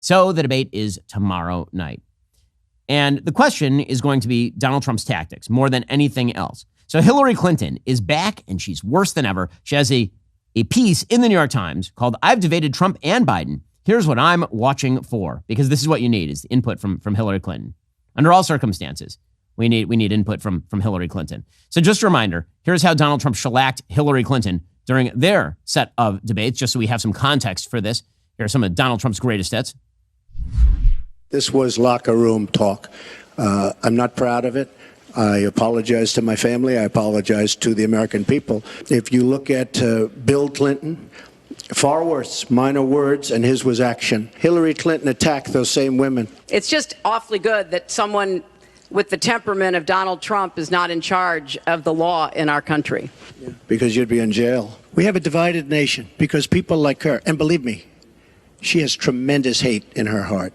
So the debate is tomorrow night. And the question is going to be Donald Trump's tactics more than anything else. So Hillary Clinton is back and she's worse than ever. She has a piece in the New York Times called "I've Debated Trump and Biden. Here's what I'm watching for," because this is what you need is input from Hillary Clinton. Under all circumstances, we need input from Hillary Clinton. So just a reminder, here's how Donald Trump shellacked Hillary Clinton during their set of debates, just so we have some context for this. Here are some of Donald Trump's greatest hits. This was locker room talk. I'm not proud of it. I apologize to my family. I apologize to the American people. If you look at Bill Clinton, far worse, minor words, and his was action. Hillary Clinton attacked those same women. It's just awfully good that someone with the temperament of Donald Trump is not in charge of the law in our country. Yeah, because you'd be in jail. We have a divided nation because people like her, and believe me, she has tremendous hate in her heart.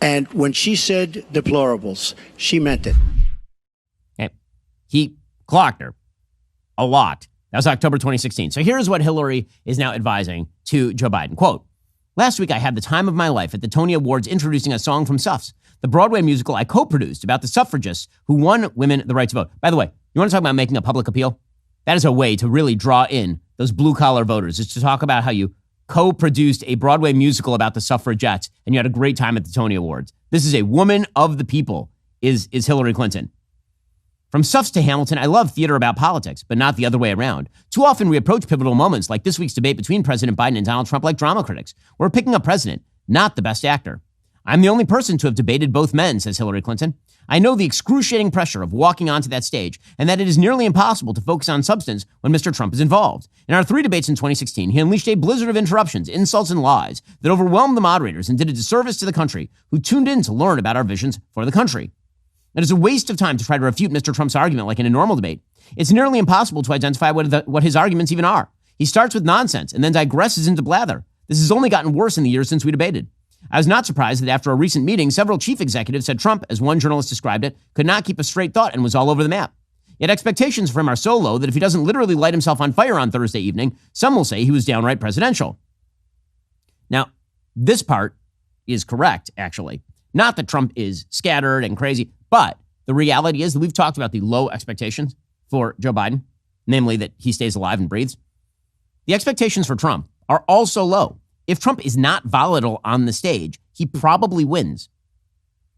And when she said deplorables, she meant it. He clocked her a lot. That was October 2016. So here's what Hillary is now advising to Joe Biden. Quote, "Last week I had the time of my life at the Tony Awards introducing a song from Suffs, the Broadway musical I co-produced about the suffragists who won women the right to vote." By the way, you want to talk about making a public appeal? That is a way to really draw in those blue-collar voters, is to talk about how you co-produced a Broadway musical about the suffragettes and you had a great time at the Tony Awards. This is a woman of the people, is Hillary Clinton. From Suffs to Hamilton, I love theater about politics, but not the other way around. Too often we approach pivotal moments like this week's debate between President Biden and Donald Trump like drama critics. We're picking a president, not the best actor. "I'm the only person to have debated both men," says Hillary Clinton. "I know the excruciating pressure of walking onto that stage and that it is nearly impossible to focus on substance when Mr. Trump is involved. In our 3 debates in 2016, he unleashed a blizzard of interruptions, insults, and lies that overwhelmed the moderators and did a disservice to the country who tuned in to learn about our visions for the country. It is a waste of time to try to refute Mr. Trump's argument like in a normal debate. It's nearly impossible to identify what his arguments even are. He starts with nonsense and then digresses into blather. This has only gotten worse in the years since we debated. I was not surprised that after a recent meeting, several chief executives said Trump, as one journalist described it, could not keep a straight thought and was all over the map. Yet expectations for him are so low that if he doesn't literally light himself on fire on Thursday evening, some will say he was downright presidential." Now, this part is correct, actually. Not that Trump is scattered and crazy, but the reality is that we've talked about the low expectations for Joe Biden, namely that he stays alive and breathes. The expectations for Trump are also low. If Trump is not volatile on the stage, he probably wins.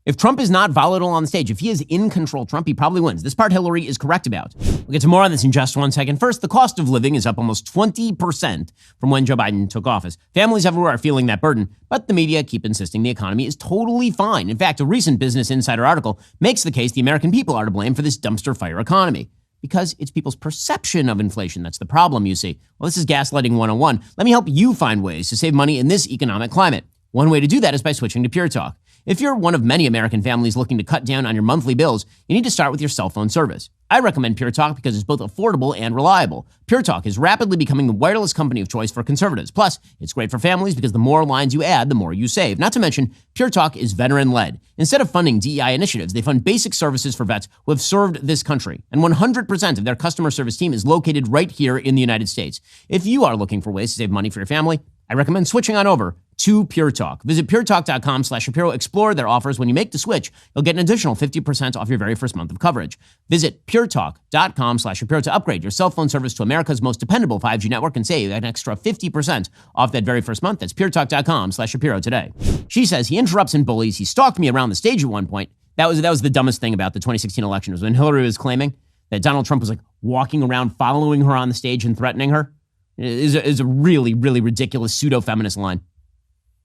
If Trump is not volatile on the stage, if he is in control, Trump, he probably wins. This part Hillary is correct about. We'll get to more on this in just one second. First, the cost of living is up almost 20% from when Joe Biden took office. Families everywhere are feeling that burden, but the media keep insisting the economy is totally fine. In fact, a recent Business Insider article makes the case the American people are to blame for this dumpster fire economy. Because it's people's perception of inflation that's the problem, you see. Well, this is Gaslighting 101. Let me help you find ways to save money in this economic climate. One way to do that is by switching to Pure Talk. If you're one of many American families looking to cut down on your monthly bills, you need to start with your cell phone service. I recommend Pure Talk because it's both affordable and reliable. Pure Talk is rapidly becoming the wireless company of choice for conservatives. Plus, it's great for families because the more lines you add, the more you save. Not to mention, Pure Talk is veteran-led. Instead of funding DEI initiatives, they fund basic services for vets who have served this country. And 100% of their customer service team is located right here in the United States. If you are looking for ways to save money for your family, I recommend switching on over to Pure Talk. Visit puretalk.com/Shapiro. Explore their offers. When you make the switch, you'll get an additional 50% off your very first month of coverage. Visit puretalk.com/Shapiro to upgrade your cell phone service to America's most dependable 5G network and save an extra 50% off that very first month. That's puretalk.com/Shapiro today. She says he interrupts and bullies. He stalked me around the stage at one point. That was the dumbest thing about the 2016 election, was when Hillary was claiming that Donald Trump was like walking around following her on the stage and threatening her. It is a really, really ridiculous pseudo-feminist line.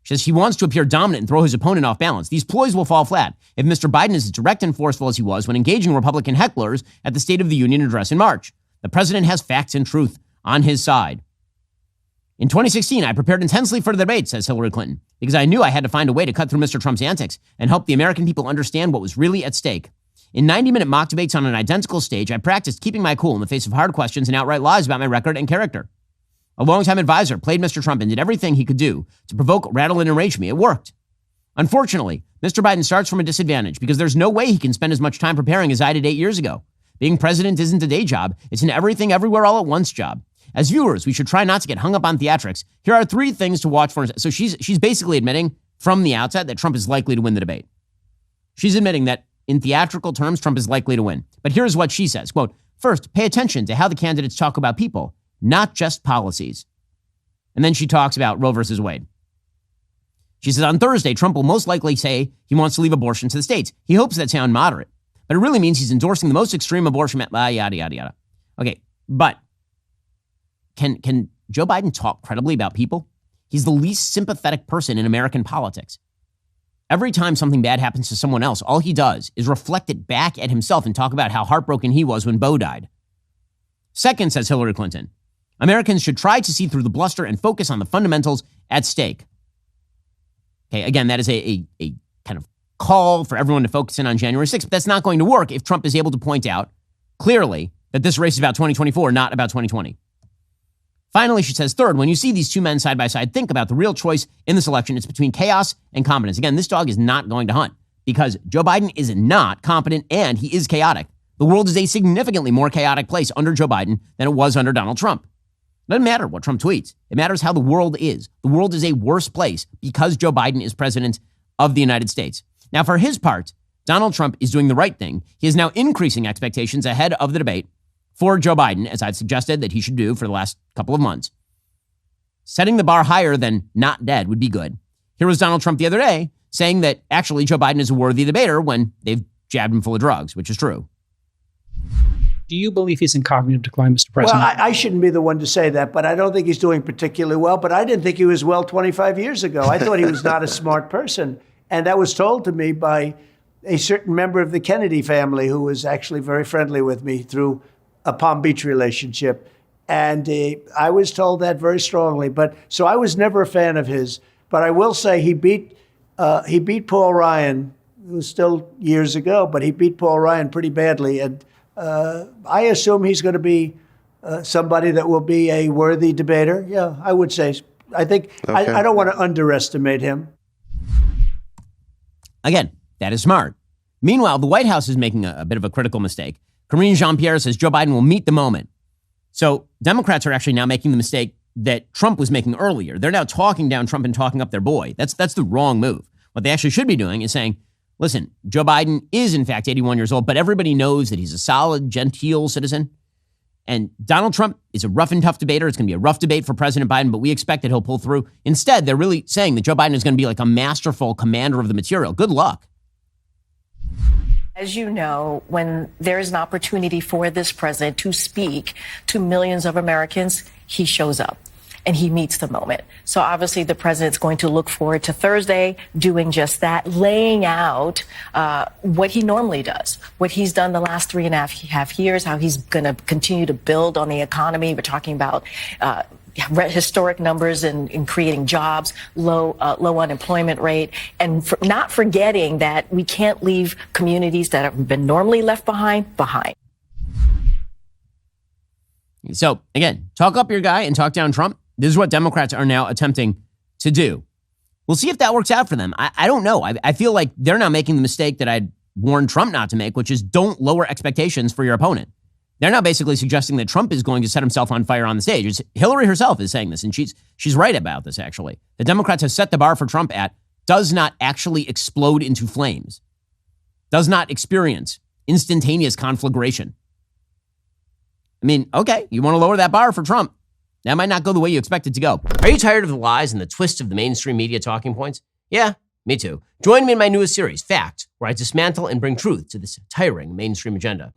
She says he wants to appear dominant and throw his opponent off balance. These ploys will fall flat if Mr. Biden is as direct and forceful as he was when engaging Republican hecklers at the State of the Union address in March. The president has facts and truth on his side. In 2016, I prepared intensely for the debate, says Hillary Clinton, because I knew I had to find a way to cut through Mr. Trump's antics and help the American people understand what was really at stake. In 90-minute mock debates on an identical stage, I practiced keeping my cool in the face of hard questions and outright lies about my record and character. A longtime advisor played Mr. Trump and did everything he could do to provoke, rattle, and enrage me. It worked. Unfortunately, Mr. Biden starts from a disadvantage because there's no way he can spend as much time preparing as I did 8 years ago. Being president isn't a day job. It's an everything, everywhere, all at once job. As viewers, we should try not to get hung up on theatrics. Here are 3 things to watch for. So she's basically admitting from the outset that Trump is likely to win the debate. She's admitting that in theatrical terms, Trump is likely to win. But here's what she says, quote, "First, pay attention to how the candidates talk about people, not just policies." And then she talks about Roe versus Wade. She says, on Thursday, Trump will most likely say he wants to leave abortion to the states. He hopes that sounds moderate, but it really means he's endorsing the most extreme abortion, yada, yada, yada. Okay, but can Joe Biden talk credibly about people? He's the least sympathetic person in American politics. Every time something bad happens to someone else, all he does is reflect it back at himself and talk about how heartbroken he was when Beau died. Second, says Hillary Clinton, Americans should try to see through the bluster and focus on the fundamentals at stake. Okay, again, that is a kind of call for everyone to focus in on January 6th, but that's not going to work if Trump is able to point out clearly that this race is about 2024, not about 2020. Finally, she says, third, when you see these two men side by side, think about the real choice in this election. It's between chaos and competence. Again, this dog is not going to hunt because Joe Biden is not competent and he is chaotic. The world is a significantly more chaotic place under Joe Biden than it was under Donald Trump. It doesn't matter what Trump tweets. It matters how the world is. The world is a worse place because Joe Biden is president of the United States. Now, for his part, Donald Trump is doing the right thing. He is now increasing expectations ahead of the debate for Joe Biden, as I've suggested that he should do for the last couple of months. Setting the bar higher than not dead would be good. Here was Donald Trump the other day saying that actually Joe Biden is a worthy debater when they've jabbed him full of drugs, which is true. Do you believe he's in cognitive decline, Mr. President? Well, I shouldn't be the one to say that, but I don't think he's doing particularly well. But I didn't think he was well 25 years ago. I thought he was not a smart person. And that was told to me by a certain member of the Kennedy family who was actually very friendly with me through a Palm Beach relationship. And I was told that very strongly. But so I was never a fan of his. But I will say he beat Paul Ryan. It was still years ago, but he beat Paul Ryan pretty badly. And I assume he's going to be somebody that will be a worthy debater. Yeah, I would say. I think okay. I don't want to underestimate him. Again, that is smart. Meanwhile, the White House is making a bit of a critical mistake. Karine Jean-Pierre says Joe Biden will meet the moment. So Democrats are actually now making the mistake that Trump was making earlier. They're now talking down Trump and talking up their boy. That's the wrong move. What they actually should be doing is saying, listen, Joe Biden is in fact 81 years old, but everybody knows that he's a solid, genteel citizen. And Donald Trump is a rough and tough debater. It's going to be a rough debate for President Biden, but we expect that he'll pull through. Instead, they're really saying that Joe Biden is going to be like a masterful commander of the material. Good luck. As you know, when there is an opportunity for this president to speak to millions of Americans, he shows up and he meets the moment. So obviously the president's going to look forward to Thursday doing just that, laying out what he normally does, what he's done the last 3.5 years, how he's going to continue to build on the economy. We're talking about historic numbers in creating jobs, low unemployment rate, and not forgetting that we can't leave communities that have been normally left behind. So again, talk up your guy and talk down Trump. This is what Democrats are now attempting to do. We'll see if that works out for them. I don't know. I feel like they're now making the mistake that I'd warned Trump not to make, which is don't lower expectations for your opponent. They're now basically suggesting that Trump is going to set himself on fire on the stage. Hillary herself is saying this, and she's right about this, actually. The Democrats have set the bar for Trump at does not actually explode into flames, does not experience instantaneous conflagration. I mean, okay, you want to lower that bar for Trump. That might not go the way you expect it to go. Are you tired of the lies and the twists of the mainstream media talking points? Yeah, me too. Join me in my newest series, Fact, where I dismantle and bring truth to this tiring mainstream agenda.